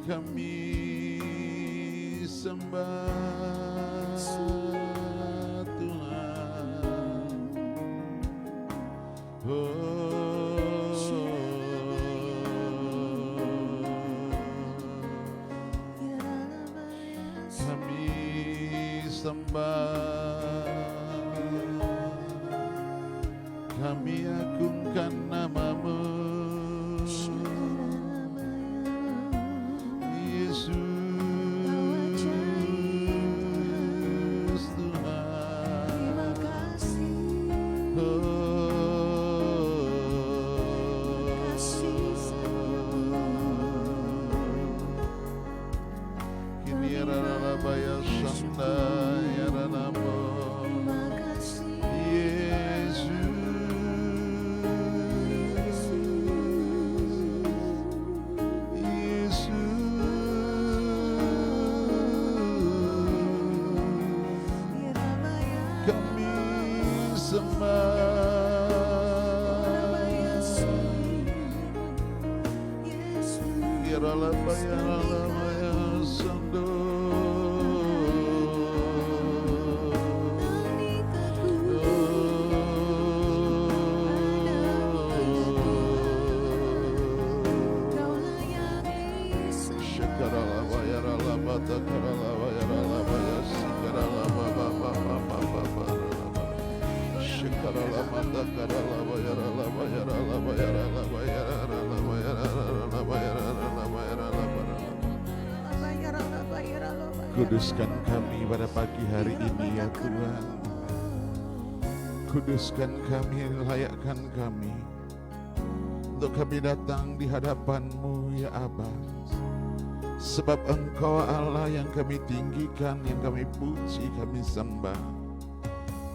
kami sembah Tuhan. Kami sembah, kami agungkan nama-Mu, Yesus Tuhan. Kini rarabaya sandaya ranamo, kami sembah, Yaralabaya Sando. Shakaralabaya Ralabata Karalabaya Ralabaya Sikaralababa Baba Shikaralamata Karalabaya Ralabaya Ralabaya Ralabaya Ralabaya Ralabaya Ralabaya Ralabaya. Kuduskan kami pada pagi hari ini ya Tuhan. Kuduskan kami, layakkan kami untuk kami datang di hadapan-Mu ya Aba. Sebab Engkau Allah yang kami tinggikan, yang kami puji, kami sembah.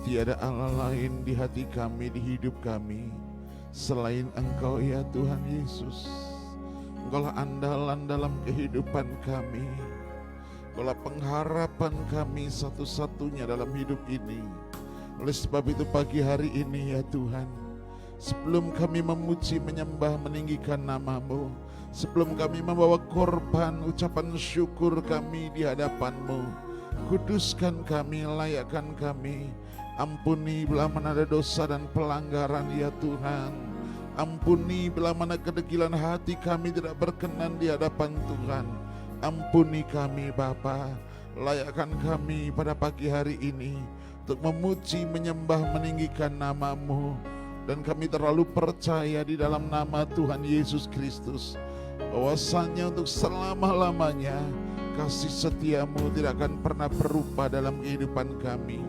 Tiada Allah lain di hati kami, di hidup kami selain Engkau ya Tuhan Yesus. Engkaulah andalan dalam kehidupan kami. Engkaulah pengharapan kami satu-satunya dalam hidup ini. Oleh sebab itu pagi hari ini ya Tuhan, sebelum kami memuji, menyembah, meninggikan nama-Mu, sebelum kami membawa korban ucapan syukur kami di hadapan-Mu, kuduskan kami, layakkan kami. Ampuni bila mana ada dosa dan pelanggaran ya Tuhan. Ampuni bila mana kedegilan hati kami tidak berkenan di hadapan Tuhan. Ampuni kami Bapa. Layakkan kami pada pagi hari ini untuk memuji, menyembah, meninggikan nama-Mu. Dan kami terlalu percaya di dalam nama Tuhan Yesus Kristus, bahwasanya untuk selama-lamanya kasih setia-Mu tidak akan pernah berubah dalam kehidupan kami.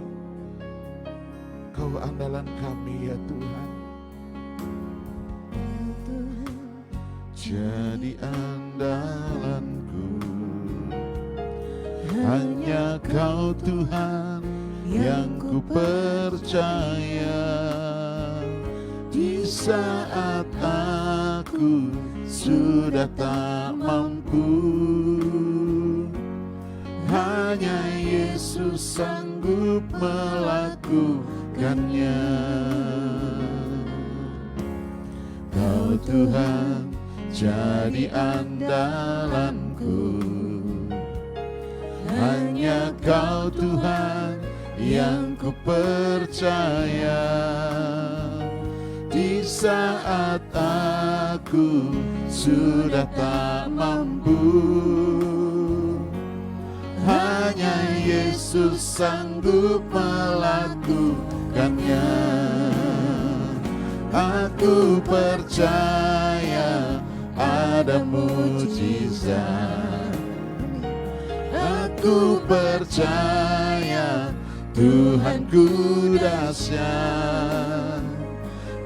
Kau andalan kami ya Tuhan. Jadi andalanku, hanya Kau Tuhan yang ku percaya. Di saat aku sudah tak mampu, hanya Yesus sanggup melakukannya. Kau Tuhan jadi andalanku, hanya Kau Tuhan yang ku percaya. Di saat aku sudah tak mampu, hanya Yesus sanggup melakukannya. Aku percaya ada mujizat. Aku percaya Tuhanku dahsyat.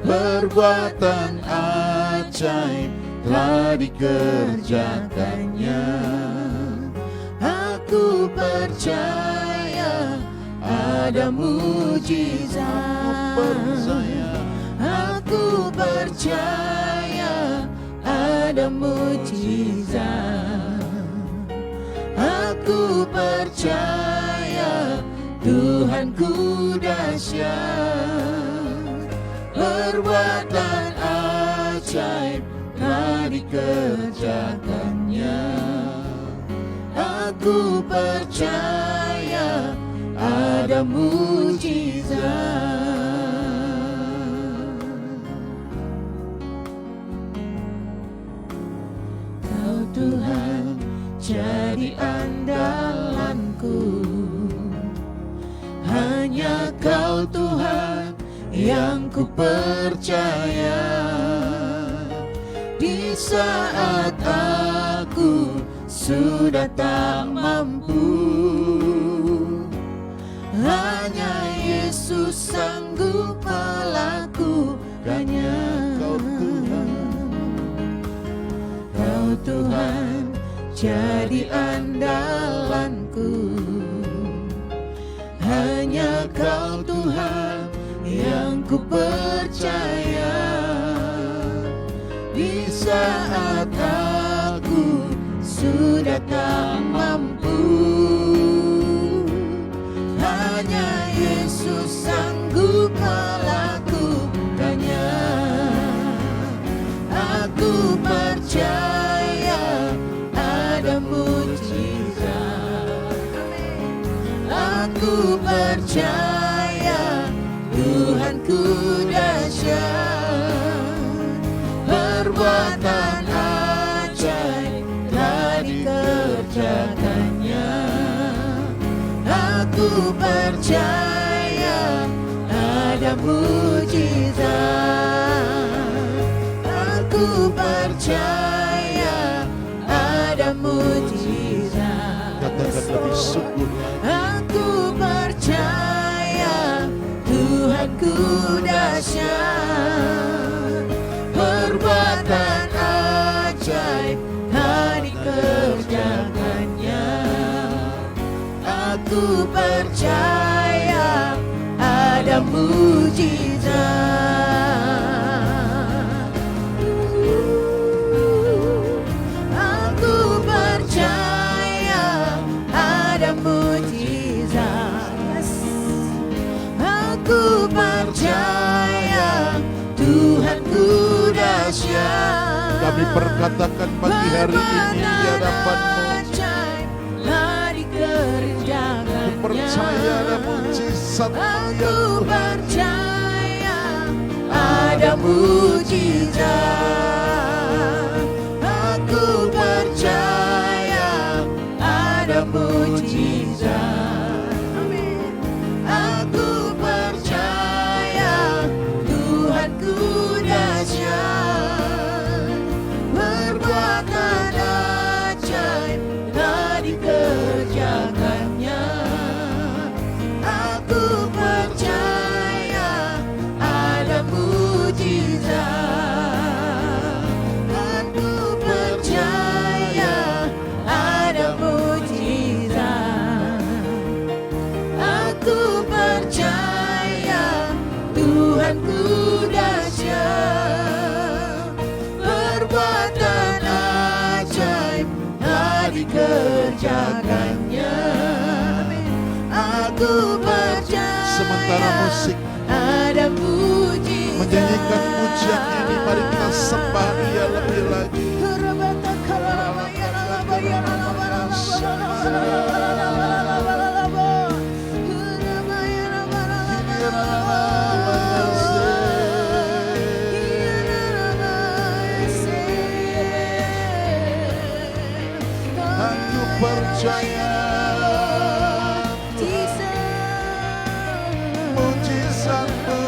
Perbuatan ajaib telah dikerjakannya. Aku percaya ada mujizat. Aku percaya ada mujizat. Aku percaya Tuhanku dahsyat. Perbuatan ajaib telah dikerjakannya. Aku percaya ada mujizat. Kau Tuhan jadi andalanku, hanya Kau Tuhan yang ku percaya. Di saat aku sudah tak mampu, hanya Yesus sanggup melakukannya. Kau Tuhan, Kau Tuhan jadi andalanku, hanya Kau Tuhan yang ku percaya. Di saat aku sudah tak mampu, hanya Yesus sanggup melakukannya. Aku percaya ada mujizat. Aku percaya Tuhanku dahsyat, perbuatan ajaib telah dikerjakannya. Aku percaya ada mujizat. Aku percaya ada mujizat. Katakan lebih sungguh. Aku percaya Tuhanku dahsyat, perbuatan ajaib telah dikerjakannya. Aku percaya ada mujizat. Aku percaya ada mujizat. Aku percaya Tuhanku dahsyat. Kami perkatakan pagi hari ini di hadapan-Mu, ku percaya ada mujizat. Aku percaya ada mujizat. Aku percaya ada mujizat. Amin. Aku percaya Tuhanku dahsyat, perbuatan ajaib telah dikerjakannya. Aku percaya ada mujizat. Aku percaya ada mujizat. Aku percaya Tuhanku dahsyat, perbuatan ajaib telah dikerjakannya. Aku percaya. Sementara musik ada mujizat menyanyikan pujian ini, mari kita sembah Dia lebih lagi. Aku percaya mujizat-Mu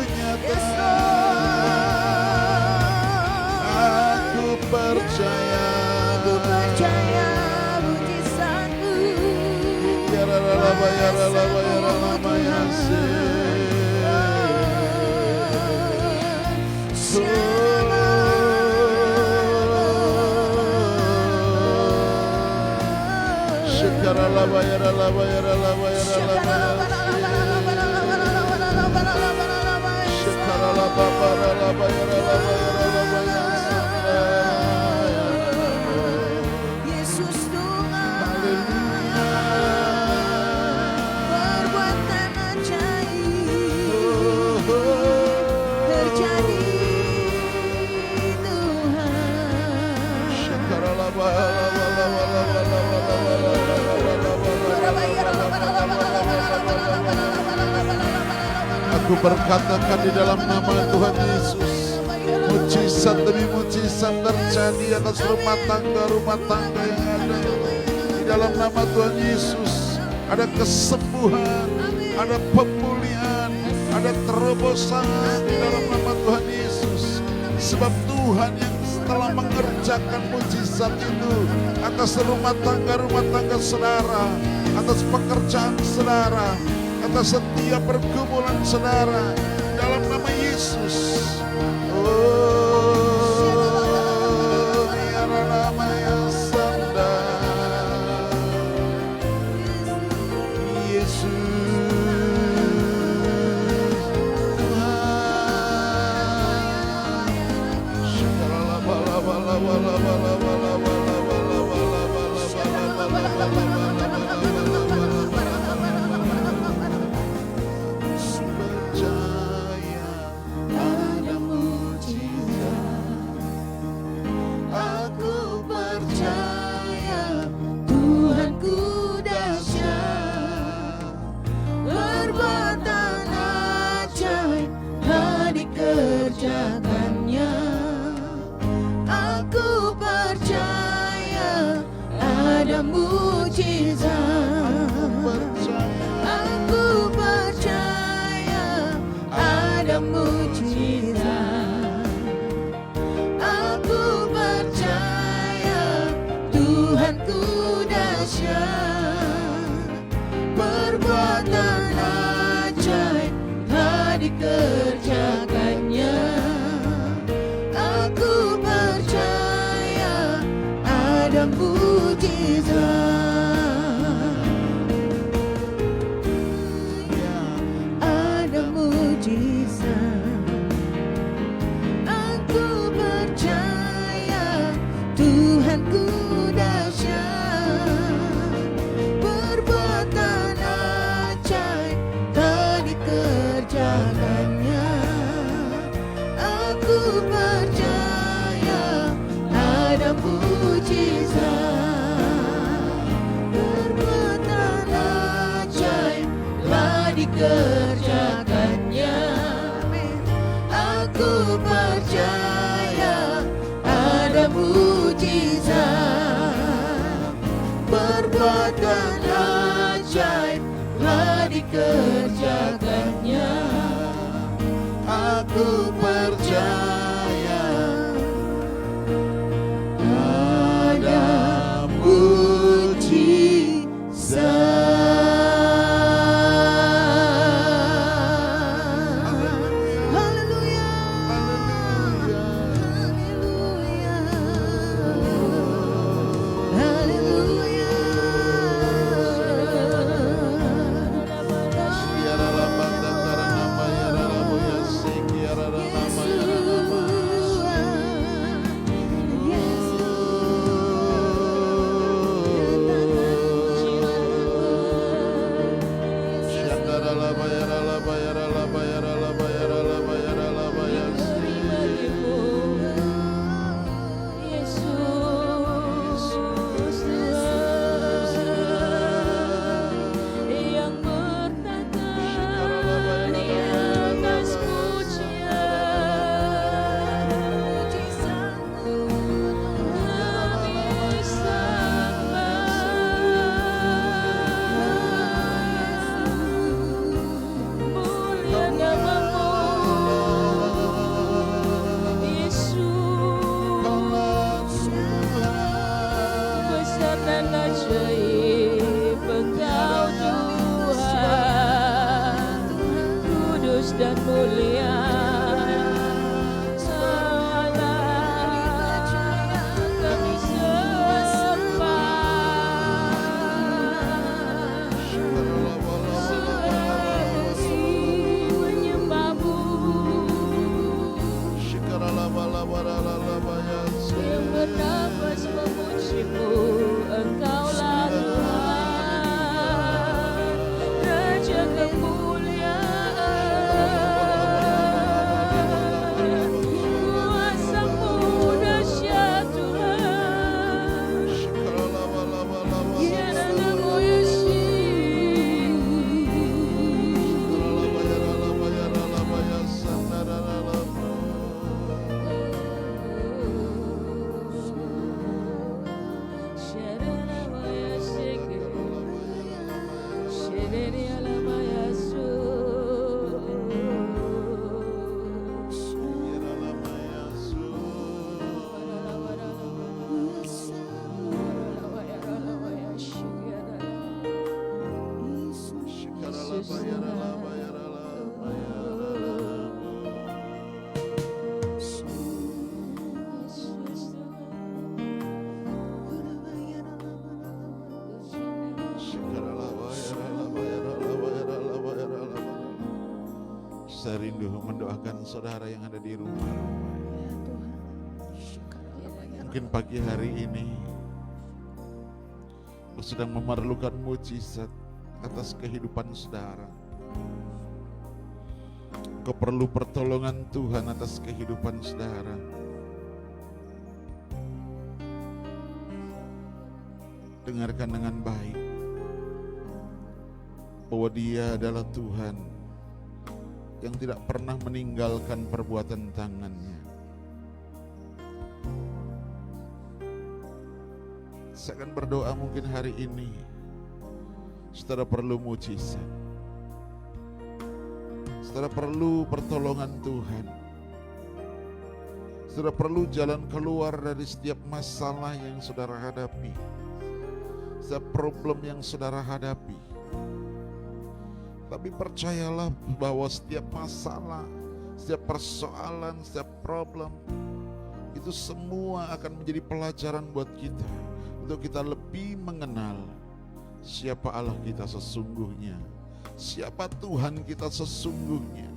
nyata. Aku percaya mujizat-Mu. Ya ralaba ya ralaba ya ralaba ya Shikaralaba ya ralaba ya ralaba ya ralaba Shikaralaba ya ralaba ya ralaba ya ralaba ya Yesus Tuhan, perbuatan ajaib terjadi Tuhan. Shikaralaba Aku berkatakan di dalam nama Tuhan Yesus, mujizat demi mujizat terjadi atas rumah tangga yang ada. Di dalam nama Tuhan Yesus, ada kesembuhan, ada pemulihan, ada terobosan di dalam nama Tuhan Yesus. Sebab Tuhan yang telah mengerjakan mujizat itu atas rumah tangga saudara, atas pekerjaan saudara, atas setiap pergumulan saudara, dalam nama Yesus. Oh, ya nama yang sanda, Yesus. Raja kemuliaan Yesus Saya rindu mendoakan saudara yang ada di rumah. Mungkin pagi hari ini Engkau sedang memerlukan mujizat atas kehidupan saudara. Engkau perlu pertolongan Tuhan atas kehidupan saudara. Dengarkan dengan baik bahwa Dia adalah Tuhan yang tidak pernah meninggalkan perbuatan tangannya. Saya akan berdoa mungkin hari ini saudara perlu mujizat, saudara perlu pertolongan Tuhan, saudara perlu jalan keluar dari setiap masalah yang saudara hadapi, setiap problem yang saudara hadapi. Tapi percayalah bahwa setiap masalah, setiap persoalan, setiap problem itu semua akan menjadi pelajaran buat kita untuk kita lebih mengenal siapa Allah kita sesungguhnya, siapa Tuhan kita sesungguhnya.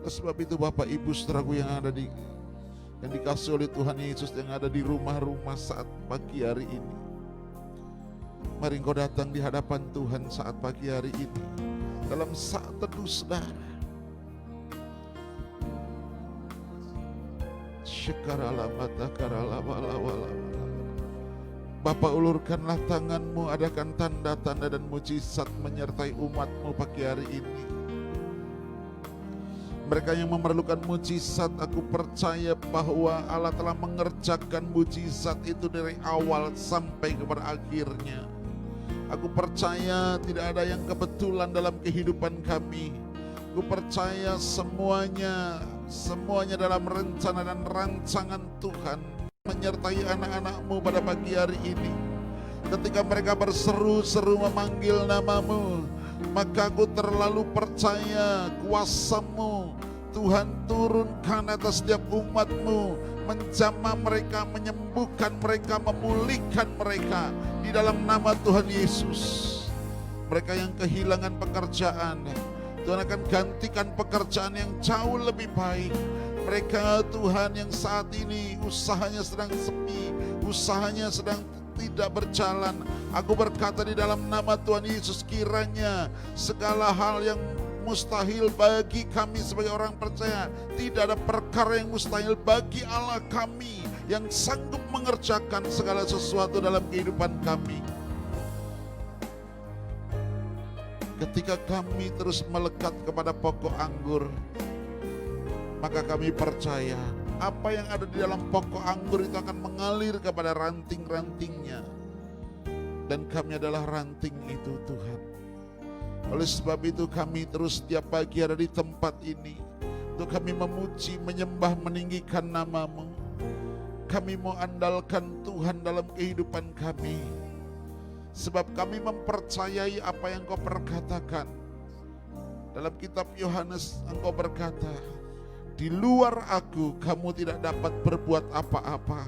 Oleh sebab itu Bapak Ibu saudaraku yang dikasih oleh Tuhan Yesus, yang ada di rumah-rumah saat pagi hari ini, mari engkau datang di hadapan Tuhan saat pagi hari ini, dalam saat teduh saudara. Bapa, ulurkanlah tanganmu, adakan tanda-tanda dan mujizat menyertai umatmu pagi hari ini. Mereka yang memerlukan mujizat, aku percaya bahwa Allah telah mengerjakan mujizat itu dari awal sampai kepada akhirnya. Aku percaya tidak ada yang kebetulan dalam kehidupan kami. Aku percaya semuanya dalam rencana dan rancangan Tuhan menyertai anak-anak-Mu pada pagi hari ini. Ketika mereka berseru-seru memanggil nama-Mu, maka aku terlalu percaya kuasa-Mu Tuhan turunkan atas setiap umat-Mu, menjamah mereka, menyembuhkan mereka, memulihkan mereka di dalam nama Tuhan Yesus. Mereka yang kehilangan pekerjaan, Tuhan akan gantikan pekerjaan yang jauh lebih baik. Mereka Tuhan yang saat ini usahanya sedang sepi, usahanya sedang tidak berjalan, aku berkata di dalam nama Tuhan Yesus, kiranya segala hal yang mustahil bagi kami sebagai orang percaya, tidak ada perkara yang mustahil bagi Allah kami yang sanggup mengerjakan segala sesuatu dalam kehidupan kami. Ketika kami terus melekat kepada pokok anggur, maka kami percaya apa yang ada di dalam pokok anggur itu akan mengalir kepada ranting-rantingnya, dan kami adalah ranting itu Tuhan. Oleh sebab itu kami terus setiap pagi ada di tempat ini untuk kami memuji, menyembah, meninggikan nama-Mu. Kami mau andalkan Tuhan dalam kehidupan kami, sebab kami mempercayai apa yang Kau perkatakan. Dalam kitab Yohanes Engkau berkata, di luar aku kamu tidak dapat berbuat apa-apa.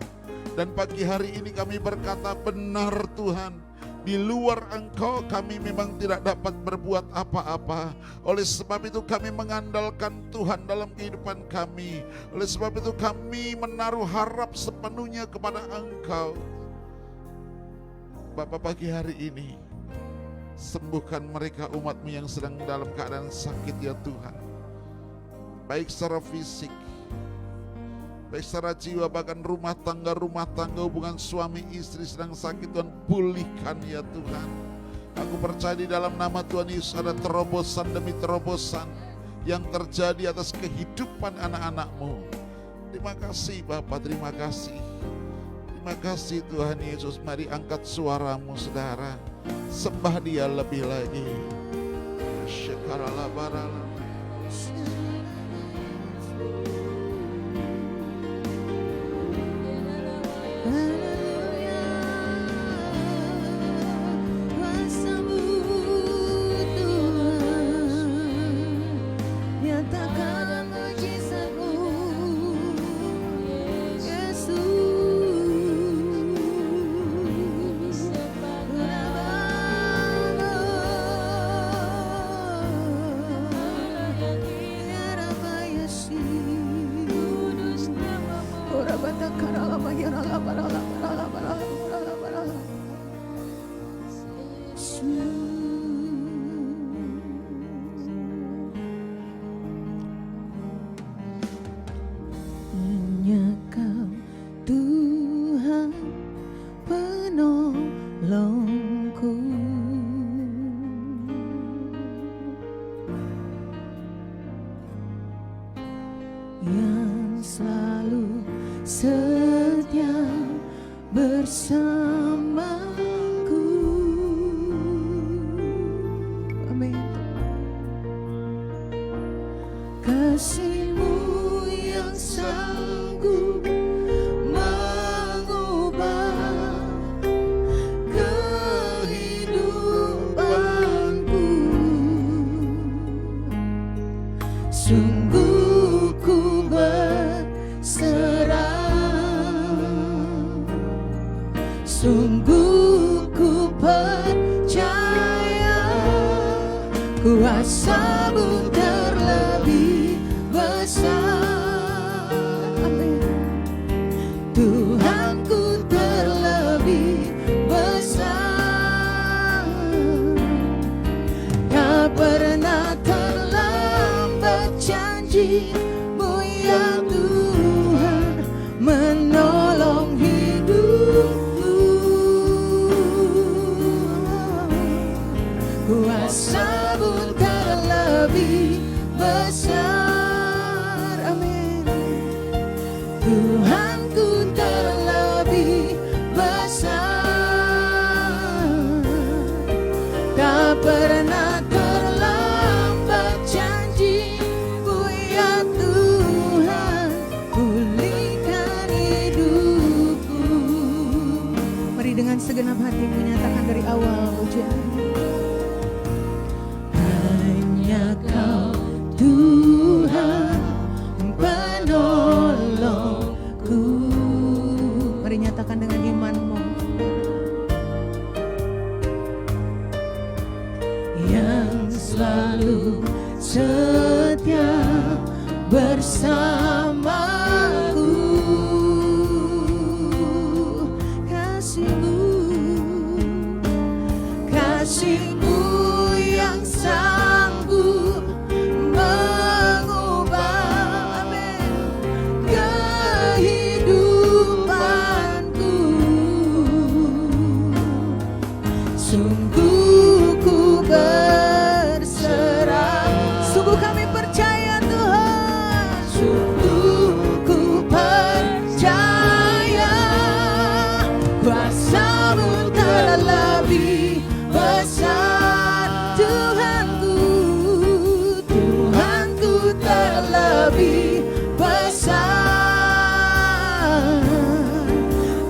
Dan pagi hari ini kami berkata, benar Tuhan, di luar Engkau kami memang tidak dapat berbuat apa-apa. Oleh sebab itu kami mengandalkan Tuhan dalam kehidupan kami. Oleh sebab itu kami menaruh harap sepenuhnya kepada Engkau. Bapa, pagi hari ini sembuhkan mereka umat-Mu yang sedang dalam keadaan sakit ya Tuhan, baik secara fisik, baik secara jiwa, bahkan rumah tangga, hubungan suami istri sedang sakit, Tuhan pulihkan ya Tuhan. Aku percaya di dalam nama Tuhan Yesus ada terobosan demi terobosan yang terjadi atas kehidupan anak-anak-Mu. Terima kasih Bapa, terima kasih. Terima kasih Tuhan Yesus. Mari angkat suaramu saudara, sembah Dia lebih lagi. Syakaralah baralah. Haleluya, kuasa-Mu bersamaku. Amin. Kasih-Mu yang sanggup mengubah kehidupanku. Sungguh ku berserah, sungguh ku percaya kuasa-Mu terlebih besar. Amin. Tuhanku terlebih besar. Tak pernah terlambat janji-Mu ya Tuhan menolong hidupku. Kuasa-Mu terlebih besar. Amin. Tuhanku terlebih besar. Tak pernah terlambat janji-Mu ya Tuhan, pulihkan hidupku. Mari dengan segenap hati menyatakan dari awal pujian. Hanya Kau Tuhan penolongku. Mari nyatakan dengan imanmu. Yang selalu setia bersamaku. Kasih-Mu, kasih-Mu yang sanggup mengubah, amin, kehidupanku. Sungguh ku berserah, sungguh kami percaya Tuhan, sungguh ku percaya kuasa-Mu terlebih besar. Tuhanku, Tuhanku terlebih besar.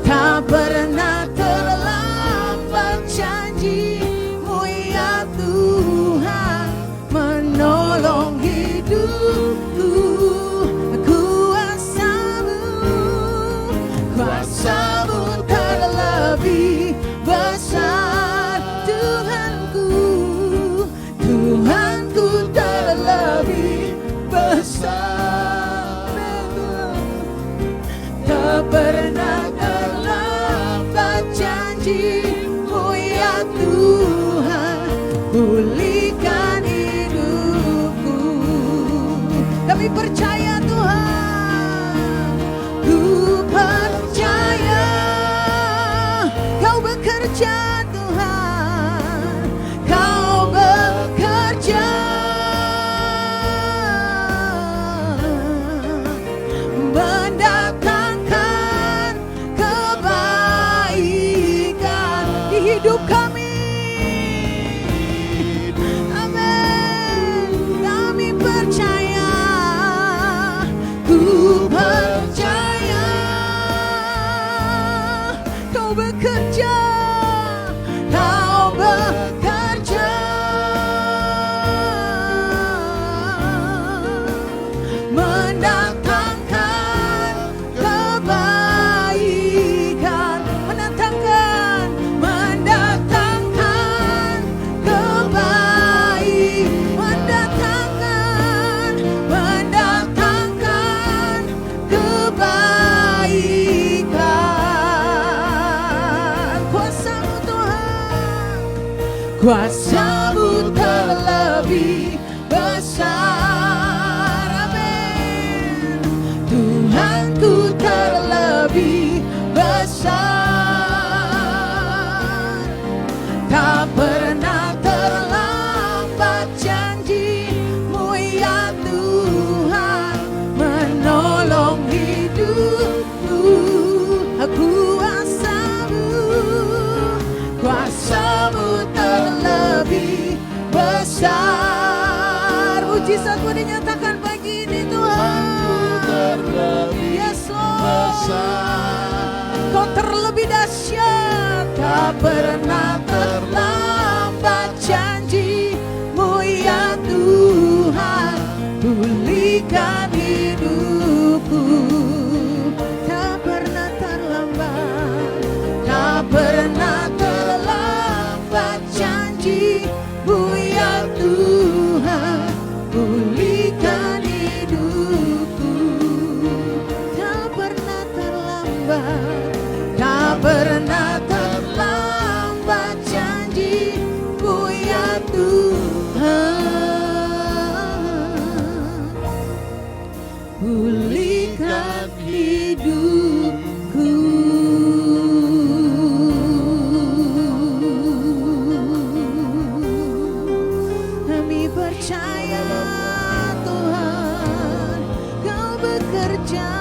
Tak pernah terlambat janji-Mu ya Tuhan menolong hidupku. Kuasa-Mu, kuasa-Mu terlebih besar. Tuhanku, Tuhanku terlebih besar. Tak pernah terlambat janji-Mu ya Tuhan, pulihkan hidupku. Kami percaya Tuhan, ku percaya Kau bekerja Tuhan, Kau bekerja. Mendatangkan kebaikan di hidup kami. Amin. Kami percaya, ku percaya Kau bekerja, Kau bekerja. Mendatangkan kebaikan, mendatangkan kebaikan, mendatangkan kebaikan. Kuasa-Mu Tuhan, kuasa-Mu terlebih besar. Amin. Tuhanku terlebih besar. Tak pernah terlambat janji-Mu ya Tuhan menolong hidupku. Kuasa Mujizat-Mu dinyatakan pagi ini Tuhan. Yes Lord, Kau terlebih dahsyat, tak pernah terlambat janji-Mu ya Tuhan, pulihkan hidupku. Tak pernah terlambat, tak pernah terlambat janji-Mu ya Tuhan, pulihkan hidupku. Tak pernah terlambat, tak pernah terlambat janji-Mu ya Tuhan, pulihkan hidupku. Kami percaya Tuhan, Kau bekerja.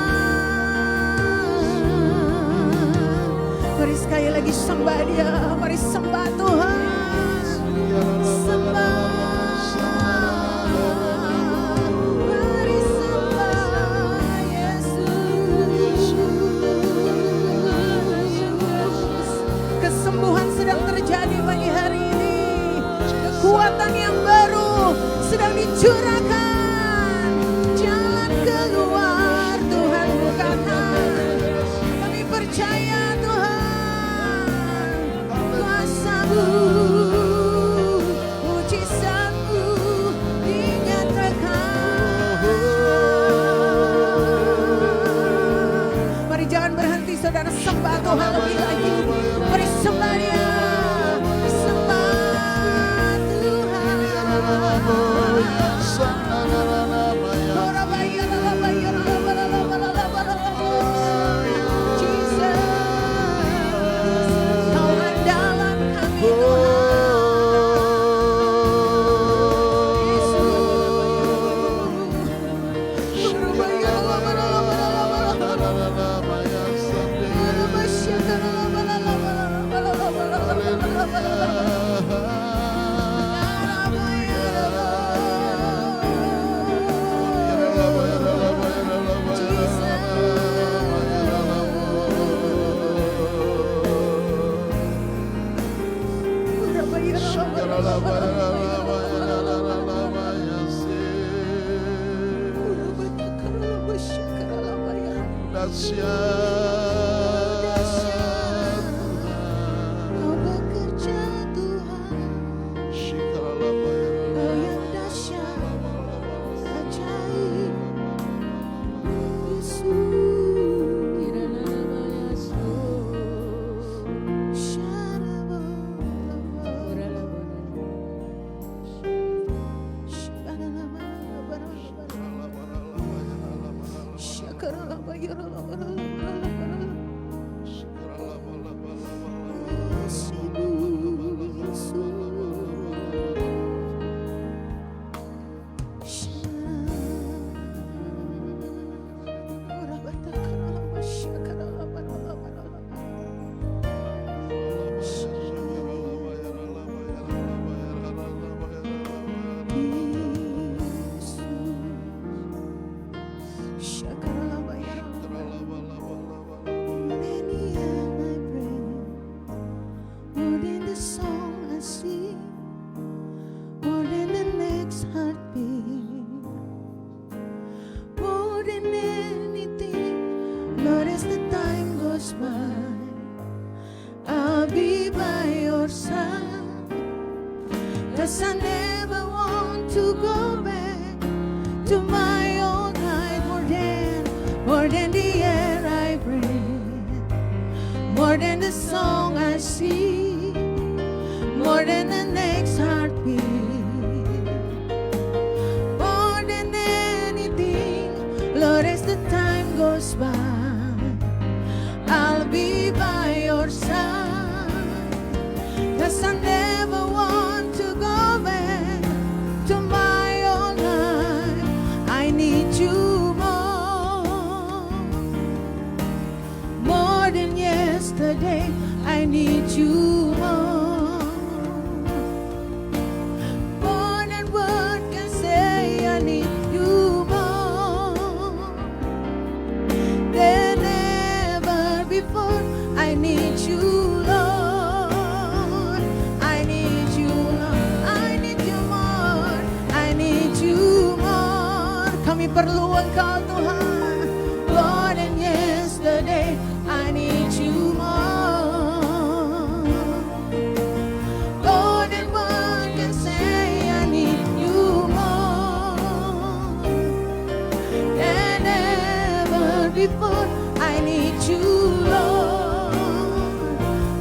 Mari sekali lagi sembah Dia, mari sembah Tuhan, sembah, mari sembah Yesus. Kesembuhan sedang terjadi pagi hari ini, kekuatan yang baru sedang dicurahkan, jalan keluar Tuhan bukakan. Kami percaya Tuhan, kuasa-Mu, mujizat-Mu dinyatakan. Mari jangan berhenti saudara, sembah Tuhan lebih lagi. Mari sembah Dia, sembah Tuhan. Kau andalan kami Kau bekerja Tuhan, Kau yang dahsyat, ajaib, Yesus. Cause I never want to go back to my old life, more than the air I breathe, more than the song I sing, more than the next heartbeat, more than anything, Lord, as the time goes by, I'll be by your side. Cause I never want to go back to my old life. I need you more than yesterday. I need you more than word can say. perlu Engkau Tuhan. More than yesterday, I need you more. More than one can say, I need you more than ever before. I need you, Lord.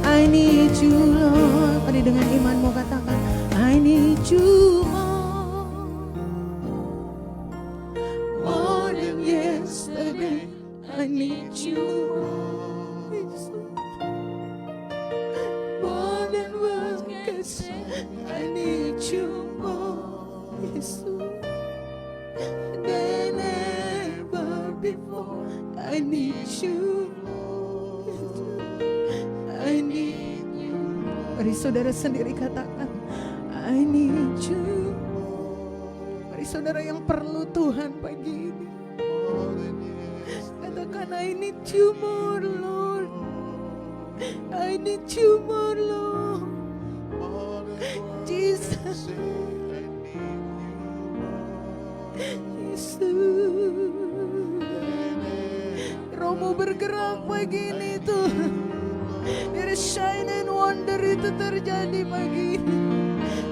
I need you, Lord. Mari dengan imanmu katakan, I need you more. More than yesterday, I need you more. More than one can say, I need you more. Than ever before, I need you. I need you. Mari saudara sendiri katakan, I need you. Mari saudara yang perlu Tuhan pagi ini, katakan, I need you more, Lord. I need you more, Lord. Jesus. Yesus. Rohmu bergerak pagi ini Tuhan. Biar shine and wonder itu terjadi pagi ini.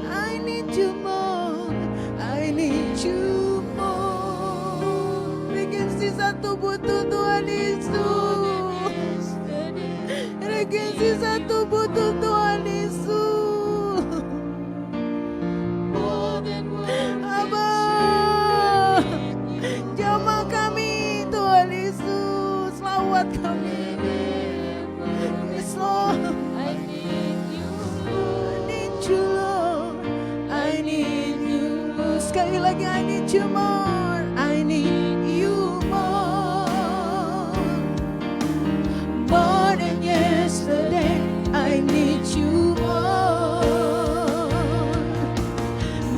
I need you more. I need you more. Regensi satu butuh Tuhan Yesus. Regensi satu butuh Tuhan Yesus. Abah, jamah kami Tuhan Yesus. Lawat kami. Yes Lord. I need you Lord. I need you. Sekali lagi, I need you more. I need you more. More than yesterday, I need you more.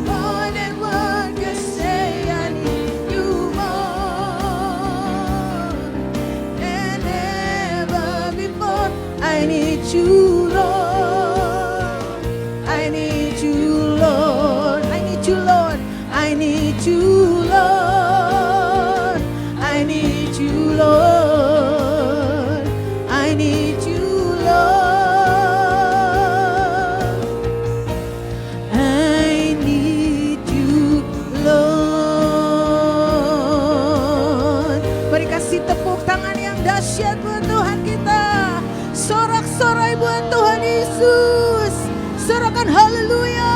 More than one can say, I need you more than ever before. I need you, Lord. I need you, Lord. I need you, Lord. I need you, Lord. I need you, Lord. I need you, Lord. I need you, Lord. Mari kasih tepuk tangan yang dahsyat buat Tuhan kita. Sorak-sorai buat Tuhan Yesus. Sorakan haleluya.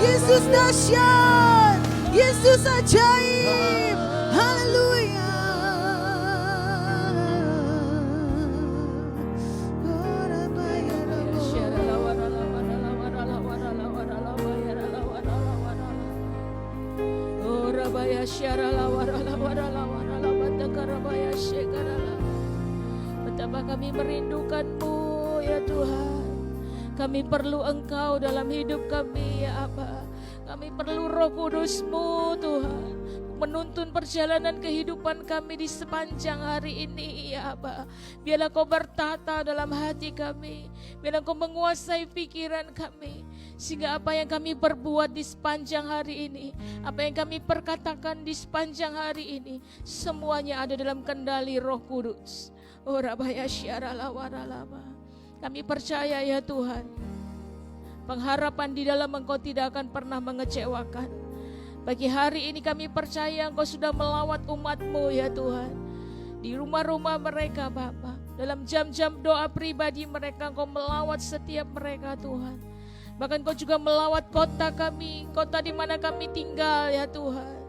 Yesus dahsyat. Yesus ajaib. Haleluya. Betapa kami merindukan-Mu ya Tuhan. Kami perlu Engkau dalam hidup kami ya Aba. Kami perlu Roh Kudus-Mu Tuhan, menuntun perjalanan kehidupan kami di sepanjang hari ini ya Aba. Biarlah Kau bertata dalam hati kami, biarlah Kau menguasai pikiran kami, sehingga apa yang kami perbuat di sepanjang hari ini, apa yang kami perkatakan di sepanjang hari ini, semuanya ada dalam kendali Roh Kudus. Oh Rabaya Syarala Waralaba. Kami percaya ya Tuhan, pengharapan di dalam Engkau tidak akan pernah mengecewakan. Pagi hari ini kami percaya Engkau sudah melawat umat-Mu ya Tuhan, di rumah-rumah mereka Bapa. Dalam jam-jam doa pribadi mereka, Engkau melawat setiap mereka Tuhan. Bahkan Engkau juga melawat kota kami, kota di mana kami tinggal ya Tuhan.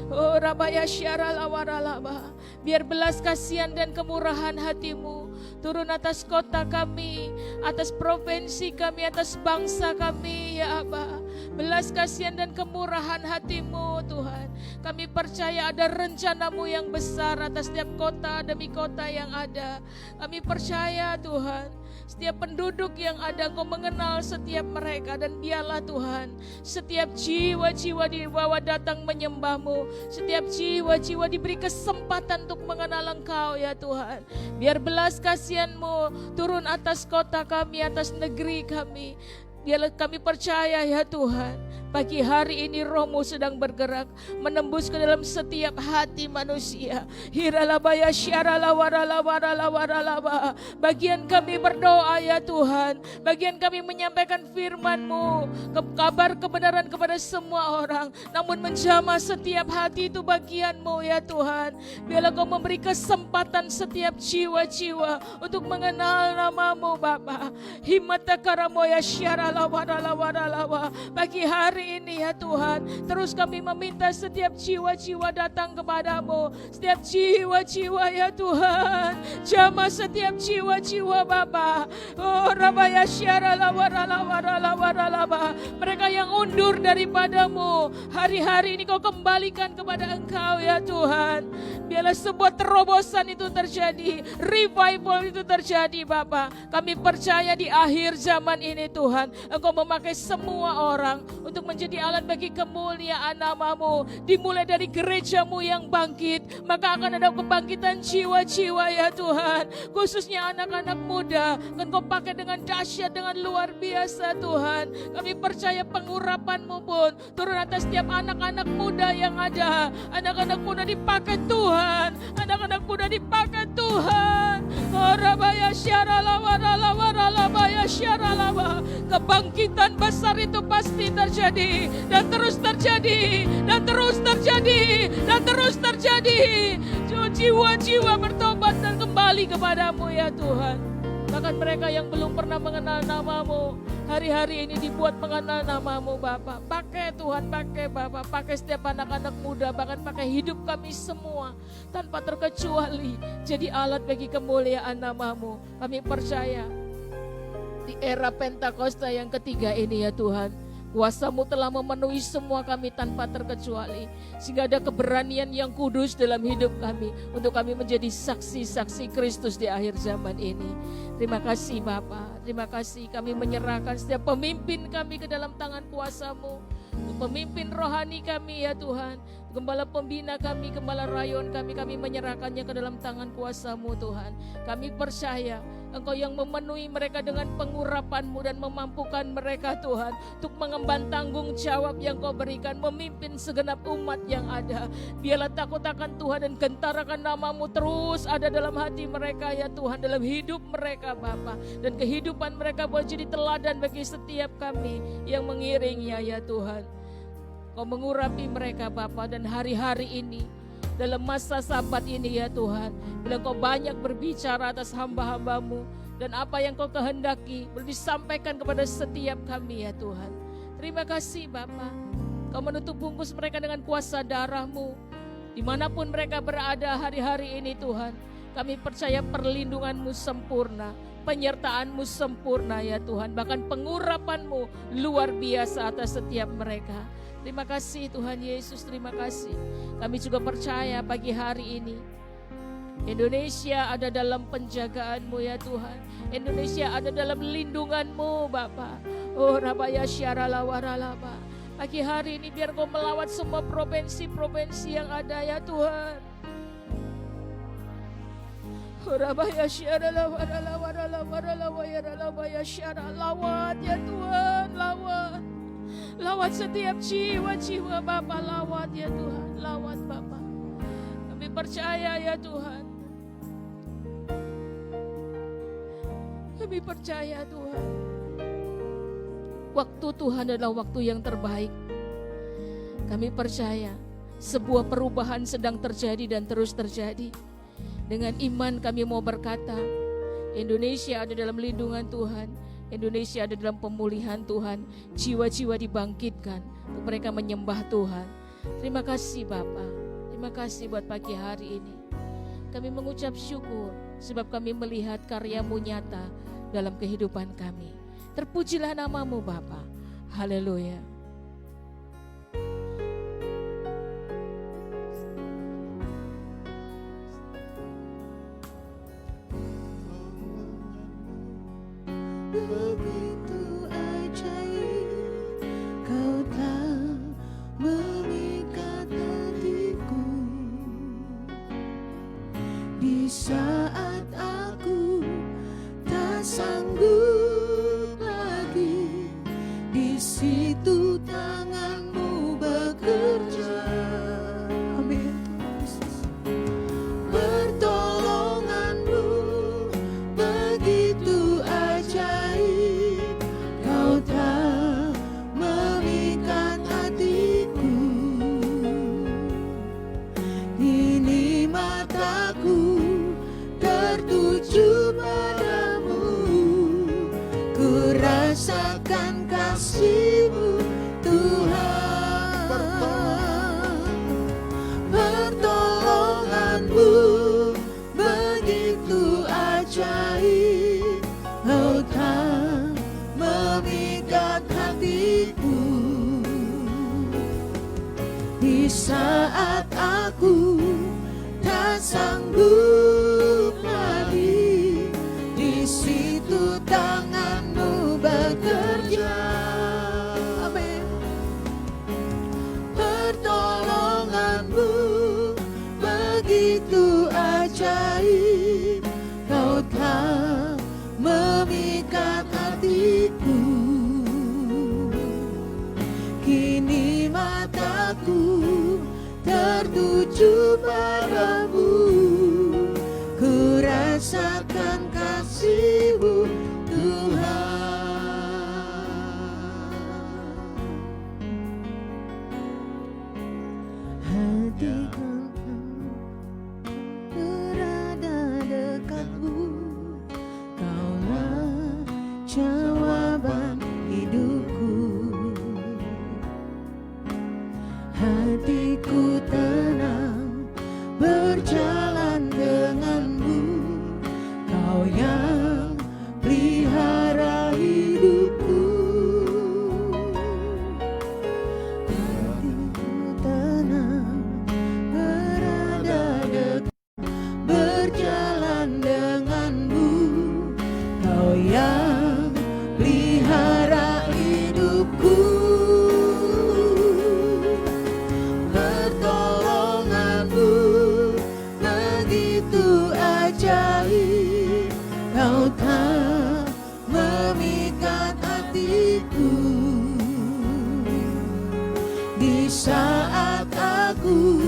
Oh Rabaya Syarala Waralaba. Biar belas kasihan dan kemurahan hati-Mu turun atas kota kami, atas provinsi kami, atas bangsa kami ya Aba. Belas kasihan dan kemurahan hati-Mu Tuhan. Kami percaya ada rencana-Mu yang besar atas setiap kota demi kota yang ada. Kami percaya Tuhan, setiap penduduk yang ada Engkau mengenal setiap mereka. Dan biarlah Tuhan, setiap jiwa-jiwa dibawa datang menyembah-Mu, setiap jiwa-jiwa diberi kesempatan untuk mengenal Engkau ya Tuhan. Biar belas kasihan-Mu turun atas kota kami, atas negeri kami. Biarlah kami percaya ya Tuhan, Pagi hari ini Roh-Mu sedang bergerak menembus ke dalam setiap hati manusia. Hiralabaya syaralawaralawaralawaralaba. Bagian kami berdoa ya Tuhan, bagian kami menyampaikan firman-Mu, kabar kebenaran kepada semua orang, namun menjamah setiap hati itu bagian-Mu ya Tuhan. Biarlah Kau memberi kesempatan setiap jiwa-jiwa untuk mengenal nama-Mu Bapa. Himatakaramoya syaralawaralawaralawa. Pagi hari ini ya Tuhan, terus kami meminta setiap jiwa-jiwa datang kepadamu, setiap jiwa-jiwa ya Tuhan, jamah setiap jiwa-jiwa Bapa. Oh rabaya syaralawaralawaralawaralaba. Mereka yang undur daripadamu, hari-hari ini Kau kembalikan kepada Engkau ya Tuhan. Biarlah sebuah terobosan itu terjadi, revival itu terjadi Bapa. Kami percaya di akhir zaman ini Tuhan, Engkau memakai semua orang untuk menjadi alat bagi kemuliaan nama-Mu. Dimulai dari gereja-Mu yang bangkit, maka akan ada kebangkitan jiwa-jiwa ya Tuhan. Khususnya anak-anak muda, akan Kau pakai dengan dahsyat, dengan luar biasa Tuhan. Kami percaya pengurapan-Mu pun turun atas setiap anak-anak muda yang ada. Anak-anak muda dipakai Tuhan, anak-anak muda dipakai Tuhan. Oh rabaya syaralawaralawaralabaya syaralaba. Kebangkitan besar itu pasti terjadi, dan terus terjadi, dan terus terjadi, dan terus terjadi. Jiwa-jiwa bertobat dan kembali kepadamu ya Tuhan. Bahkan mereka yang belum pernah mengenal nama-Mu, hari-hari ini dibuat mengenal nama-Mu Bapa. Pakai Tuhan, pakai Bapa, pakai setiap anak-anak muda, bahkan pakai hidup kami semua tanpa terkecuali, jadi alat bagi kemuliaan nama-Mu. Kami percaya di era Pentakosta yang ketiga ini ya Tuhan, kuasa-Mu telah memenuhi semua kami tanpa terkecuali, sehingga ada keberanian yang kudus dalam hidup kami untuk kami menjadi saksi-saksi Kristus di akhir zaman ini. Terima kasih Bapa, terima kasih. Kami menyerahkan setiap pemimpin kami ke dalam tangan kuasa-Mu, pemimpin rohani kami ya Tuhan, gembala pembina kami, gembala rayon kami menyerahkannya ke dalam tangan kuasa-Mu Tuhan. Kami percaya Engkau yang memenuhi mereka dengan pengurapan-Mu dan memampukan mereka Tuhan untuk mengemban tanggung jawab yang Kau berikan, memimpin segenap umat yang ada. Biarlah takut akan Tuhan dan gentar akan nama-Mu terus ada dalam hati mereka ya Tuhan, dalam hidup mereka Bapa, dan kehidupan mereka boleh jadi teladan bagi setiap kami yang mengiringnya ya Tuhan. Kau mengurapi mereka Bapa, dan hari-hari ini dalam masa Sabat ini ya Tuhan, bila Kau banyak berbicara atas hamba-hamba-Mu, dan apa yang Kau kehendaki boleh disampaikan kepada setiap kami ya Tuhan. Terima kasih Bapa. Kau menutup bungkus mereka dengan kuasa darah-Mu, dimanapun mereka berada hari-hari ini Tuhan. Kami percaya perlindungan-Mu sempurna, penyertaan-Mu sempurna ya Tuhan, bahkan pengurapan-Mu luar biasa atas setiap mereka. Terima kasih Tuhan Yesus, terima kasih. Kami juga percaya pagi hari ini Indonesia ada dalam penjagaan-Mu ya Tuhan. Indonesia ada dalam lindungan-Mu Bapa. Oh rabaya syaralawaralaba. Pagi hari ini biar Kau melawat semua provinsi-provinsi yang ada ya Tuhan. Oh rabaya syaralawaralawaralawaralawaya syaralawat ya Tuhan, lawat. Lawat setiap jiwa-jiwa Bapa, lawat ya Tuhan, lawat Bapa. Kami percaya ya Tuhan. Kami percaya Tuhan. Waktu Tuhan adalah waktu yang terbaik. Kami percaya sebuah perubahan sedang terjadi dan terus terjadi. Dengan iman kami mau berkata, Indonesia ada dalam lindungan Tuhan. Indonesia ada dalam pemulihan Tuhan. Jiwa-jiwa dibangkitkan untuk mereka menyembah Tuhan. Terima kasih Bapa. Terima kasih buat pagi hari ini. Kami mengucap syukur sebab kami melihat karya-Mu nyata dalam kehidupan kami. Terpujilah nama-Mu Bapa. Haleluya. Begitu ajaib Kau telah mengikat hatiku. Di saat aku tak sanggup lagi, di situ Di saat aku tak sanggup lagi, di situ tanganmu bekerja. Amin. Pertolonganmu begitu ajaib, kau telah memikat hatiku. Kini mataku tertuju padamu, ku rasakan kasih-Mu Tuhan. Hatiku berada dekatmu, Kaulah jawaban hidupku. Hatiku tenang berjalan denganmu, Kau yang pelihara hidupku. Hatiku tenang berada dekat, berjalan denganmu, Kau yang pelihara hidupku. Pertolonganmu begitu ajaib, Kau tak memikat hatiku. Di saat aku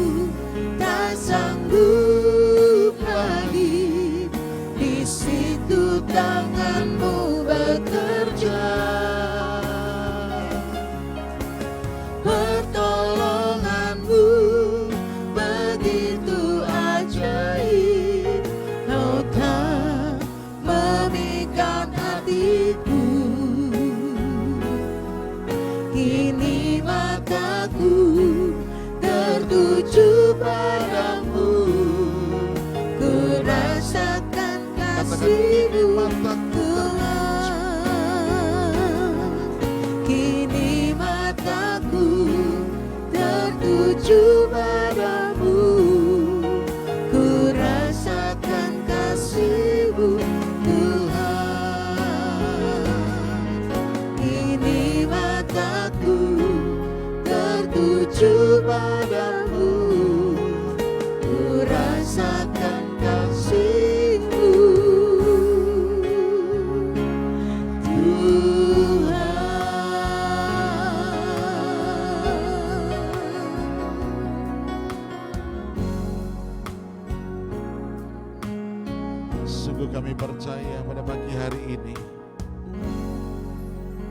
tak sanggup lagi, di situ tanganmu bekerja. Pertolonganmu begitu ajaib, Kau tak memikat hatiku. Kini mataku tertuju padamu, ku rasakan kasih-Mu Tuhan. Kini mataku tertuju padamu, ku rasakan kasih-Mu Tuhan. Kini mataku tertuju padamu, ku rasakan kasih-Mu Sungguh kami percaya pada pagi hari ini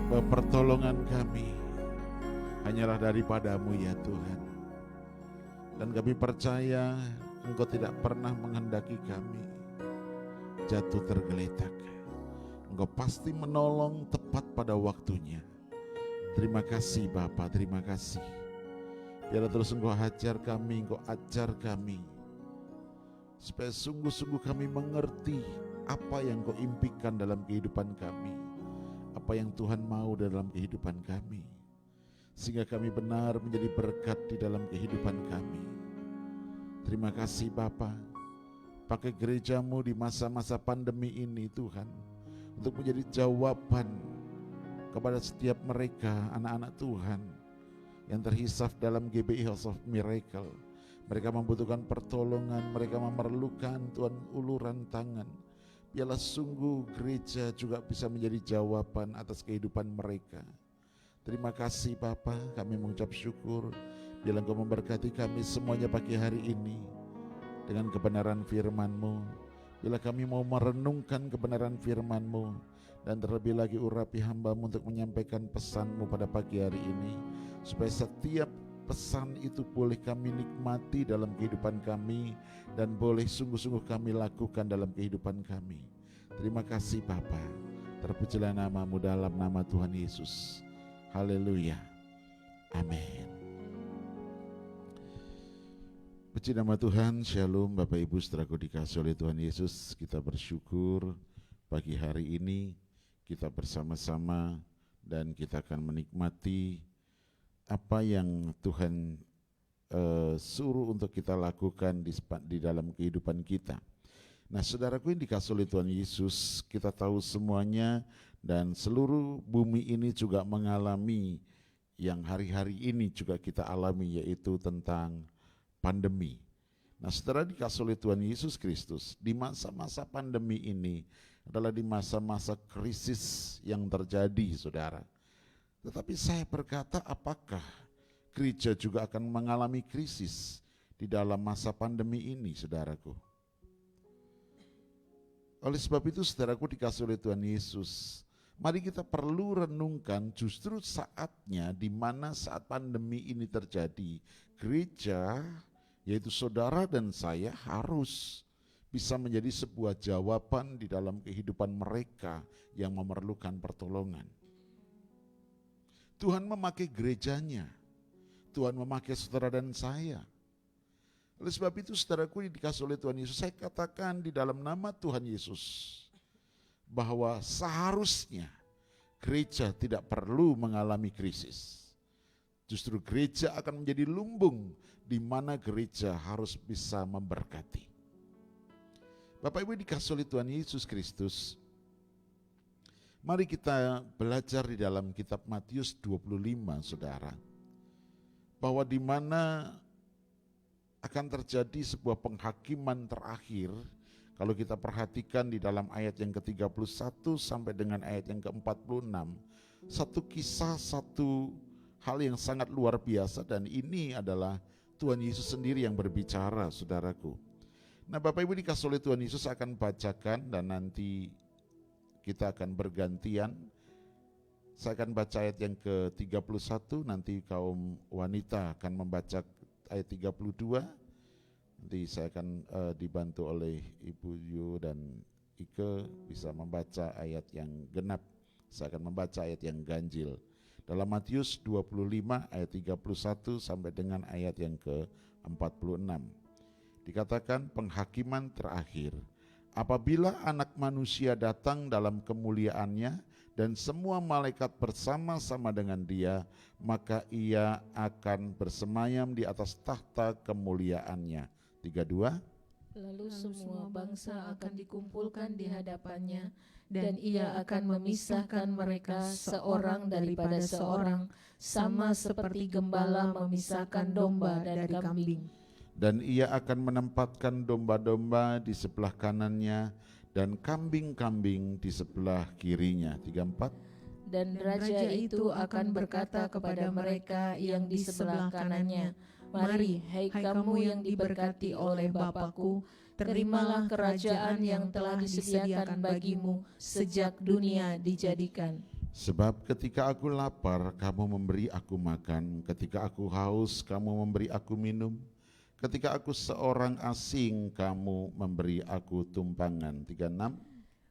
bahwa pertolongan kami hanyalah daripada-Mu ya Tuhan. Dan kami percaya Engkau tidak pernah menghendaki kami jatuh tergeletak. Engkau pasti menolong tepat pada waktunya. Terima kasih Bapa, terima kasih. Biarlah terus Engkau ajar kami, Engkau ajar kami, supaya sungguh-sungguh kami mengerti apa yang Kau impikan dalam kehidupan kami, apa yang Tuhan mau dalam kehidupan kami, sehingga kami benar menjadi berkat di dalam kehidupan kami. Terima kasih Bapa, pakai gereja-Mu di masa-masa pandemi ini Tuhan, untuk menjadi jawaban kepada setiap mereka, anak-anak Tuhan yang terhisap dalam GBI House of Miracle. Mereka membutuhkan pertolongan, mereka memerlukan Tuhan uluran tangan. Biarlah sungguh gereja juga bisa menjadi jawaban atas kehidupan mereka. Terima kasih Bapa, kami mengucap syukur. Biarlah Engkau memberkati kami semuanya pagi hari ini dengan kebenaran firman-Mu. Bila kami mau merenungkan kebenaran firman-Mu, dan terlebih lagi urapi hamba-Mu untuk menyampaikan pesan-Mu pada pagi hari ini, supaya setiap pesan itu boleh kami nikmati dalam kehidupan kami, dan boleh sungguh-sungguh kami lakukan dalam kehidupan kami. Terima kasih Bapa, terpujilah nama-Mu dalam nama Tuhan Yesus. Haleluya, amin. Puji nama Tuhan, Shalom Bapak Ibu saudaraku dikasihi oleh Tuhan Yesus. Kita bersyukur pagi hari ini kita bersama-sama dan kita akan menikmati apa yang Tuhan suruh untuk kita lakukan di dalam kehidupan kita. Nah, saudaraku yang dikasihi oleh Tuhan Yesus, kita tahu semuanya dan seluruh bumi ini juga mengalami yang hari-hari ini juga kita alami, yaitu tentang pandemi. Nah, saudara dikasihi oleh Tuhan Yesus Kristus, di masa-masa pandemi ini adalah di masa-masa krisis yang terjadi, saudara. Tetapi saya berkata, apakah gereja juga akan mengalami krisis di dalam masa pandemi ini, saudaraku? Oleh sebab itu, saudaraku dikasihi oleh Tuhan Yesus, mari kita perlu renungkan justru saatnya di mana saat pandemi ini terjadi, gereja, yaitu saudara dan saya, harus bisa menjadi sebuah jawaban di dalam kehidupan mereka yang memerlukan pertolongan. Tuhan memakai gerejanya, Tuhan memakai saudara dan saya. Oleh sebab itu, saudaraku yang dikasihi oleh Tuhan Yesus, saya katakan di dalam nama Tuhan Yesus bahwa seharusnya gereja tidak perlu mengalami krisis. Justru gereja akan menjadi lumbung di mana gereja harus bisa memberkati. Bapak Ibu dikasihi oleh Tuhan Yesus Kristus, mari kita belajar di dalam kitab Matius 25, saudara, bahwa di mana akan terjadi sebuah penghakiman terakhir. Kalau kita perhatikan di dalam ayat yang ke-31 sampai dengan ayat yang ke-46, satu kisah, satu hal yang sangat luar biasa, dan ini adalah Tuhan Yesus sendiri yang berbicara, saudaraku. Nah, Bapak Ibu dikasihi oleh Tuhan Yesus akan bacakan dan nanti kita akan bergantian. Saya akan baca ayat yang ke-31, nanti kaum wanita akan membaca ayat 32. Nanti saya akan dibantu oleh Ibu Yu dan Ike bisa membaca ayat yang genap. Saya akan membaca ayat yang ganjil. Dalam Matius 25 ayat 31 sampai dengan ayat yang ke-46. Dikatakan penghakiman terakhir. Apabila Anak Manusia datang dalam kemuliaannya dan semua malaikat bersama-sama dengan Dia, maka Ia akan bersemayam di atas tahta kemuliaannya. 32. Lalu semua bangsa akan dikumpulkan di hadapannya, dan Ia akan memisahkan mereka seorang daripada seorang, sama seperti gembala memisahkan domba dari kambing. Dan Ia akan menempatkan domba-domba di sebelah kanannya dan kambing-kambing di sebelah kirinya. 34. Dan raja itu akan berkata kepada mereka yang di sebelah kanannya, "Mari, hai kamu yang diberkati oleh Bapa-Ku, terimalah kerajaan yang telah disediakan bagimu sejak dunia dijadikan. Sebab ketika aku lapar, kamu memberi aku makan. Ketika aku haus, kamu memberi aku minum. Ketika aku seorang asing, kamu memberi aku tumpangan." 36.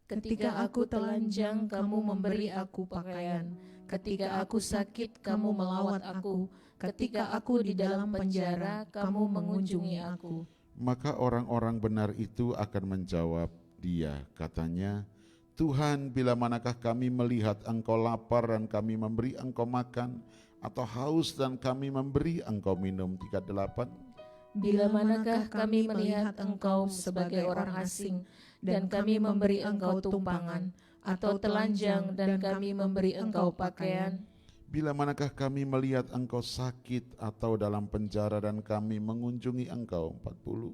Ketika aku telanjang, kamu memberi aku pakaian. Ketika aku sakit, kamu melawat aku. Ketika aku di dalam penjara, kamu mengunjungi aku. Maka orang-orang benar itu akan menjawab dia, katanya, "Tuhan, bila manakah kami melihat Engkau lapar dan kami memberi Engkau makan, atau haus dan kami memberi Engkau minum?" 38. Bila manakah kami melihat Engkau sebagai orang asing, dan kami memberi Engkau tumpangan, atau telanjang dan kami memberi Engkau pakaian? Bila manakah kami melihat Engkau sakit atau dalam penjara dan kami mengunjungi Engkau? 40.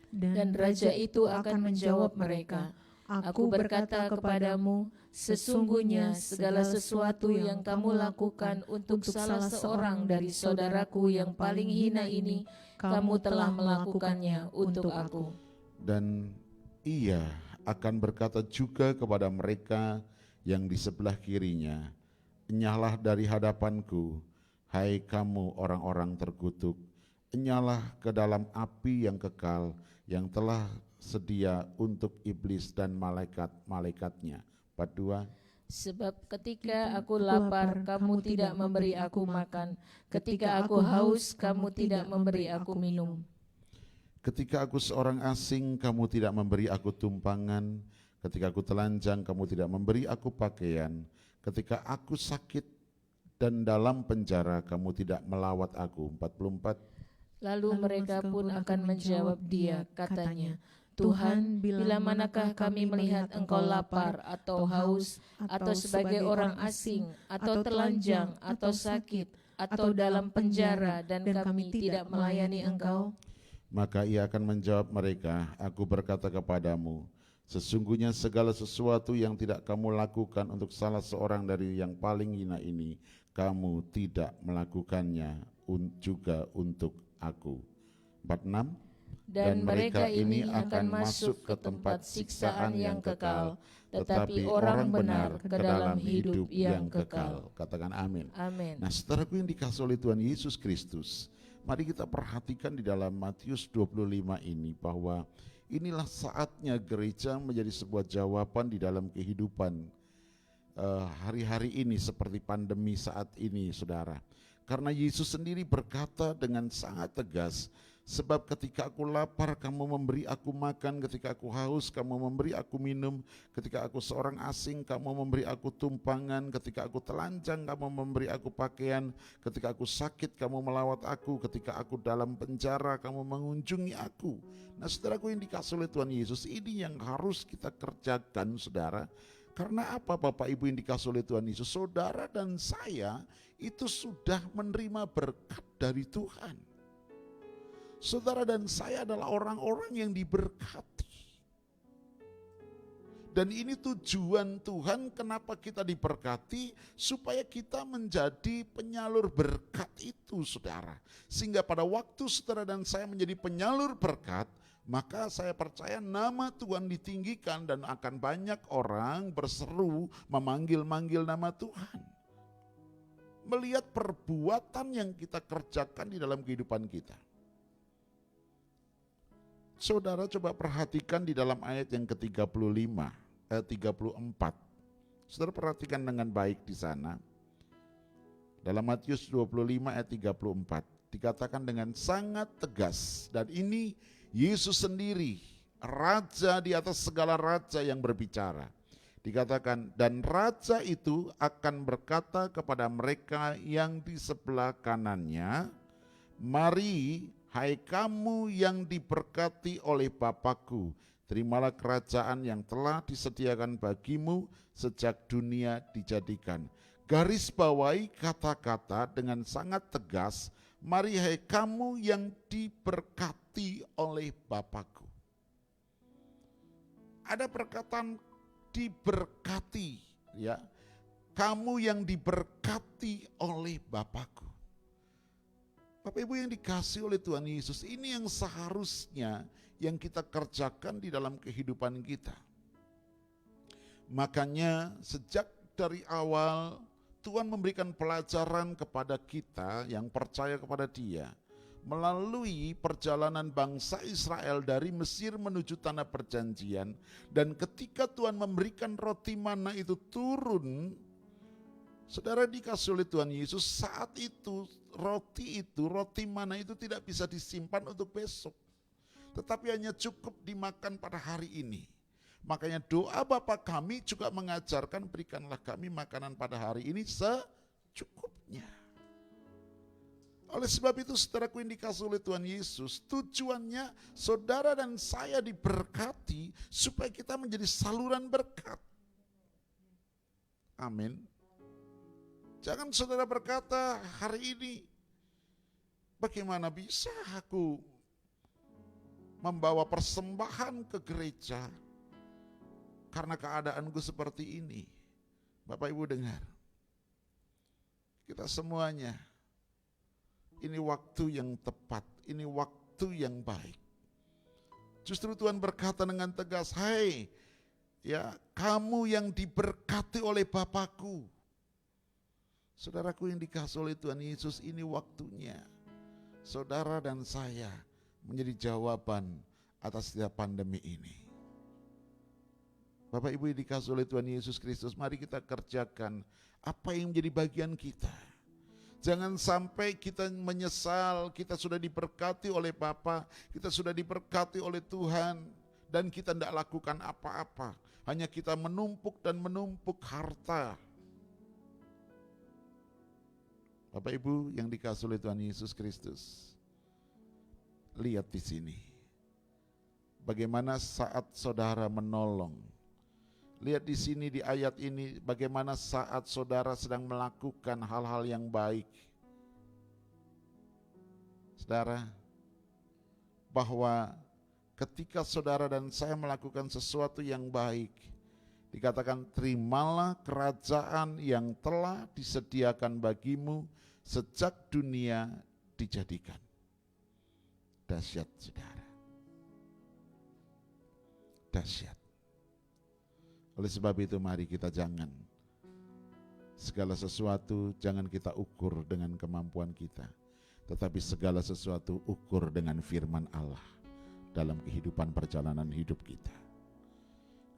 Dan raja itu akan menjawab mereka, "Aku berkata kepadamu, sesungguhnya segala sesuatu yang kamu lakukan untuk salah seorang dari saudaraku yang paling hina ini, kamu telah melakukannya untuk aku." Dan Ia akan berkata juga kepada mereka yang di sebelah kirinya, "Enyahlah dari hadapanku, hai kamu orang-orang terkutuk, enyahlah ke dalam api yang kekal yang telah sedia untuk iblis dan malaikat-malaikatnya." 42. Sebab ketika aku lapar, kamu tidak memberi aku makan. Ketika aku haus, kamu tidak memberi aku minum. Ketika aku seorang asing, kamu tidak memberi aku tumpangan. Ketika aku telanjang, kamu tidak memberi aku pakaian. Ketika aku sakit dan dalam penjara, kamu tidak melawat aku. 44. Lalu mereka pun akan menjawab dia, katanya, Tuhan, bila manakah kami melihat Engkau lapar atau haus, atau sebagai orang asing, atau telanjang, atau sakit, atau dalam penjara, dan kami tidak melayani Engkau? Maka ia akan menjawab mereka, aku berkata kepadamu, sesungguhnya segala sesuatu yang tidak kamu lakukan untuk salah seorang dari yang paling hina ini, kamu tidak melakukannya juga untuk aku. 46. Dan mereka ini akan masuk ke tempat siksaan yang kekal, tetapi orang benar ke dalam hidup yang kekal. Katakan amin. Amin. Nah, saudaraku yang dikasihi oleh Tuhan Yesus Kristus, mari kita perhatikan di dalam Matius 25 ini bahwa inilah saatnya gereja menjadi sebuah jawaban di dalam kehidupan hari-hari ini seperti pandemi saat ini, saudara. Karena Yesus sendiri berkata dengan sangat tegas, sebab ketika aku lapar kamu memberi aku makan, ketika aku haus kamu memberi aku minum, ketika aku seorang asing kamu memberi aku tumpangan, ketika aku telanjang kamu memberi aku pakaian, ketika aku sakit kamu melawat aku, ketika aku dalam penjara kamu mengunjungi aku. Nah, saudaraku yang dikasihi oleh Tuhan Yesus, ini yang harus kita kerjakan, saudara. Karena apa, Bapak Ibu yang dikasihi oleh Tuhan Yesus? Saudara dan saya itu sudah menerima berkat dari Tuhan. Saudara dan saya adalah orang-orang yang diberkati. Dan ini tujuan Tuhan kenapa kita diberkati, supaya kita menjadi penyalur berkat itu, saudara. Sehingga pada waktu saudara dan saya menjadi penyalur berkat, maka saya percaya nama Tuhan ditinggikan dan akan banyak orang berseru memanggil-manggil nama Tuhan. Melihat perbuatan yang kita kerjakan di dalam kehidupan kita. Saudara coba perhatikan di dalam ayat yang ke-35, 34. Saudara perhatikan dengan baik di sana. Dalam Matius 25 ayat 34 dikatakan dengan sangat tegas, dan ini Yesus sendiri, raja di atas segala raja yang berbicara. Dikatakan, dan raja itu akan berkata kepada mereka yang di sebelah kanannya, mari hai kamu yang diberkati oleh Bapa-Ku, terimalah kerajaan yang telah disediakan bagimu sejak dunia dijadikan. Garis bawahi kata-kata dengan sangat tegas, mari hai kamu yang diberkati oleh Bapa-Ku. Ada perkataan diberkati, ya. Kamu yang diberkati oleh Bapa-Ku. Bapak Ibu yang dikasihi oleh Tuhan Yesus, ini yang seharusnya yang kita kerjakan di dalam kehidupan kita. Makanya sejak dari awal Tuhan memberikan pelajaran kepada kita yang percaya kepada Dia. Melalui perjalanan bangsa Israel dari Mesir menuju tanah perjanjian. Dan ketika Tuhan memberikan roti mana itu turun, saudara dikasihi oleh Tuhan Yesus, saat itu roti mana itu tidak bisa disimpan untuk besok, tetapi hanya cukup dimakan pada hari ini. Makanya doa Bapa kami juga mengajarkan, berikanlah kami makanan pada hari ini secukupnya. Oleh sebab itu saudaraku yang dikasihi oleh Tuhan Yesus, tujuannya saudara dan saya diberkati supaya kita menjadi saluran berkat. Amin. Jangan saudara berkata hari ini, bagaimana bisa aku membawa persembahan ke gereja karena keadaanku seperti ini. Bapak Ibu dengar, kita semuanya, ini waktu yang tepat, ini waktu yang baik. Justru Tuhan berkata dengan tegas, hai ya kamu yang diberkati oleh Bapa-Ku. Saudaraku yang dikasihi oleh Tuhan Yesus, ini waktunya saudara dan saya menjadi jawaban atas setiap pandemi ini. Bapak Ibu yang dikasihi oleh Tuhan Yesus Kristus, mari kita kerjakan apa yang menjadi bagian kita. Jangan sampai kita menyesal, kita sudah diberkati oleh Bapa, kita sudah diberkati oleh Tuhan, dan kita tidak lakukan apa-apa. Hanya kita menumpuk dan menumpuk harta. Bapak Ibu yang dikasihi oleh Tuhan Yesus Kristus, lihat di sini. Bagaimana saat saudara menolong. Lihat di sini di ayat ini bagaimana saat saudara sedang melakukan hal-hal yang baik. Saudara, bahwa ketika saudara dan saya melakukan sesuatu yang baik, dikatakan terimalah kerajaan yang telah disediakan bagimu sejak dunia dijadikan. Dahsyat saudara. Dahsyat. Oleh sebab itu mari kita jangan segala sesuatu jangan kita ukur dengan kemampuan kita, tetapi segala sesuatu ukur dengan firman Allah dalam kehidupan perjalanan hidup kita.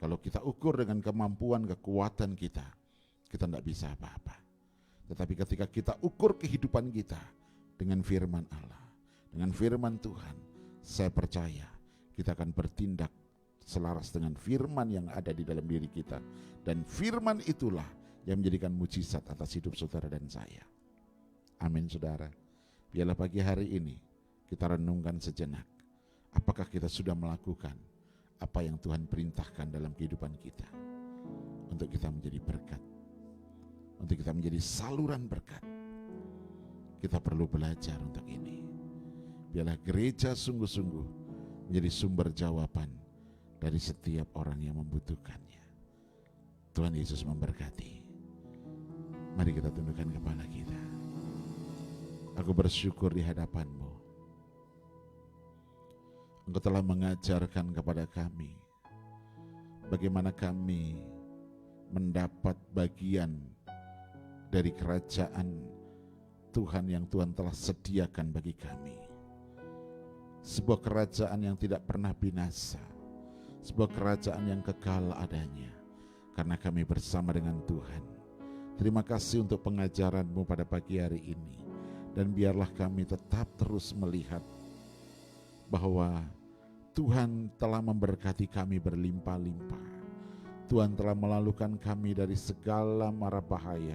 Kalau kita ukur dengan kemampuan, kekuatan kita tidak bisa apa-apa. Tetapi ketika kita ukur kehidupan kita dengan firman Allah, dengan firman Tuhan, saya percaya kita akan bertindak selaras dengan firman yang ada di dalam diri kita. Dan firman itulah yang menjadikan mujizat atas hidup saudara dan saya. Amin saudara. Biarlah pagi hari ini kita renungkan sejenak. Apakah kita sudah melakukan apa yang Tuhan perintahkan dalam kehidupan kita, untuk kita menjadi berkat, untuk kita menjadi saluran berkat. Kita perlu belajar untuk ini. Biarlah gereja sungguh-sungguh menjadi sumber jawaban dari setiap orang yang membutuhkannya. Tuhan Yesus memberkati. Mari kita tundukkan kepala kita. Aku bersyukur di hadapan-Mu. Engkau telah mengajarkan kepada kami bagaimana kami mendapat bagian dari kerajaan Tuhan yang Tuhan telah sediakan bagi kami. Sebuah kerajaan yang tidak pernah binasa, sebuah kerajaan yang kekal adanya, karena kami bersama dengan Tuhan. Terima kasih untuk pengajaran-Mu pada pagi hari ini, dan biarlah kami tetap terus melihat bahwa Tuhan telah memberkati kami berlimpah-limpah. Tuhan telah melalukan kami dari segala mara bahaya.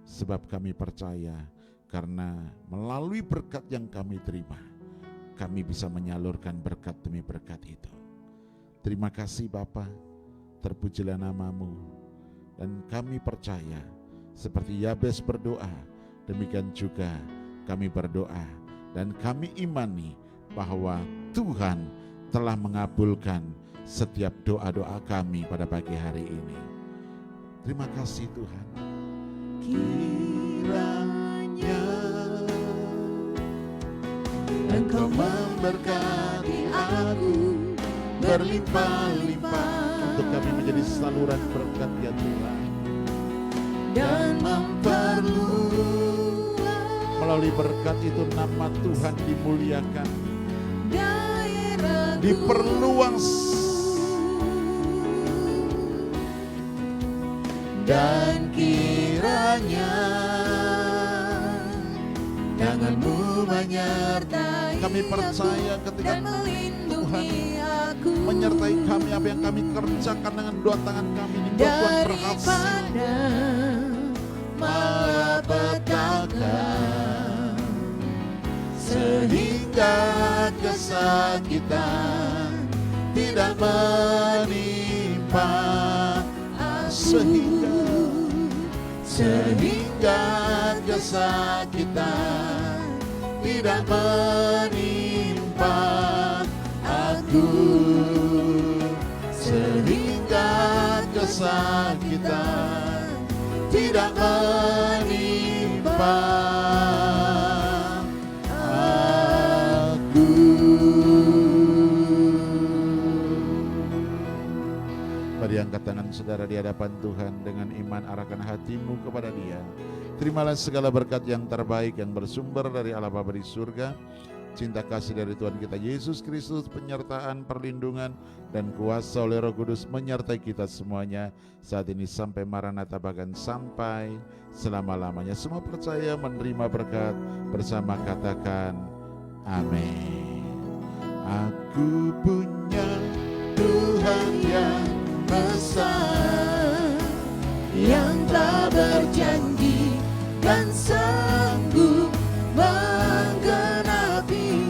Sebab kami percaya karena melalui berkat yang kami terima, kami bisa menyalurkan berkat demi berkat itu. Terima kasih Bapa, terpujilah nama-Mu. Dan kami percaya seperti Yabes berdoa, demikian juga kami berdoa. Dan kami imani bahwa Tuhan telah mengabulkan setiap doa-doa kami pada pagi hari ini. Terima kasih Tuhan. Kiranya Engkau memberkati aku berlimpah-limpah, untuk kami menjadi saluran berkat ya Tuhan, dan memperluas melalui berkat itu nama Tuhan dimuliakan, diperluas, dan kiranya tangan-Mu menyertai kami. Percaya ketika Tuhan menyertai kami, apa yang kami kerjakan dengan dua tangan kami ini Tuhan berhasil. Malapetaka sehingga kesakitan tidak menimpa, sehingga kesakitan tidak menimpa aku, sehingga kesakitan tidak menimpa aku. Mari angkat tangan saudara di hadapan Tuhan dengan iman, arahkan hatimu kepada Dia. Terimalah segala berkat yang terbaik yang bersumber dari Allah Bapa di surga, cinta kasih dari Tuhan kita Yesus Kristus, penyertaan, perlindungan, dan kuasa oleh Roh Kudus menyertai kita semuanya saat ini sampai Maranatha, bahkan sampai selama-lamanya. Semua percaya menerima berkat bersama katakan amin. Aku punya Tuhan yang besar, yang tak berjanji dan sanggup menggenapi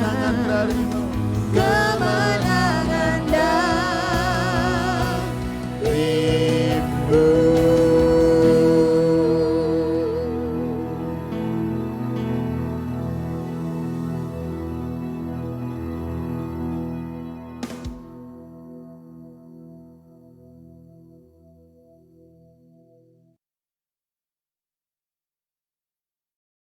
kemenangan darimu. kemenangan